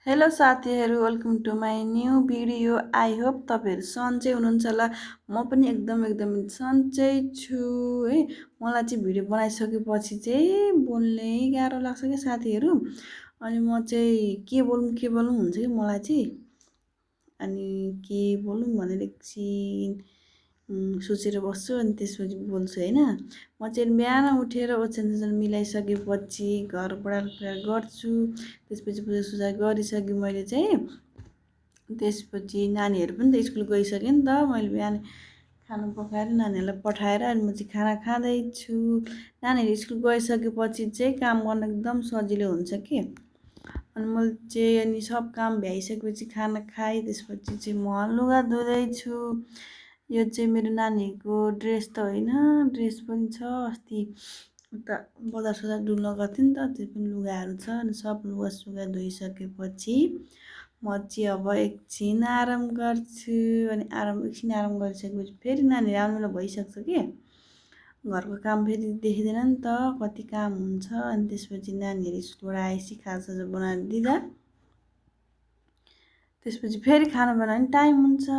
Hello साथीहरू, welcome to my new video. I hope तपाईँहरू सन्चै हुनुहुन्छ होला। म पनि एकदम सन्चै छु है। मलाई चाहिँ भिडियो बनाइसकेपछि चाहिँ बोल्नै गाह्रो लाग्छ कि साथीहरू। अनि म चाहिँ के बोलौँ हुन्छ कि मलाई चाहिँ। अनि के बोलौँ भनेर एकछिन सोचेर बस्छु अनि त्यसपछि बोल्छु होइन। म चाहिँ बिहान उठेर ओछ्यान सोछ्यान मिलाइसकेपछि घर बडार गर्छु। त्यसपछि पूजासुजा गरिसकेँ मैले चाहिँ। त्यसपछि नानीहरू पनि त स्कुल गइसक्यो नि त। मैले बिहान खाना पकाएर नानीहरूलाई पठाएर अनि म चाहिँ खाना खाँदैछु। नानीहरू स्कुल गइसकेपछि चाहिँ काम गर्न एकदम सजिलो हुन्छ कि। अनि मैले चाहिँ अनि सब काम भ्याइसकेपछि खाना खाएँ। त्यसपछि चाहिँ म लुगा धुँदैछु। यो चाहिँ मेरो नानीको ड्रेस त होइन, ड्रेस पनि छ। अस्ति उता बजार सजार डुल्न गएको थिएँ नि त, त्यो पनि लुगाहरू छ। अनि सब लुगा धोइसकेपछि म चाहिँ अब एकछिन आराम गर्छु। अनि एकछिन आराम गरिसकेपछि फेरि नानीहरू आउनु बेला भइसक्छ कि। घरको काम फेरि देखिँदैन नि त, कति काम हुन्छ। अनि त्यसपछि नानीहरू स्कुलबाट आएपछि खाजासाजा बनाएर दिँदा त्यसपछि फेरि खाना बनाउने टाइम हुन्छ।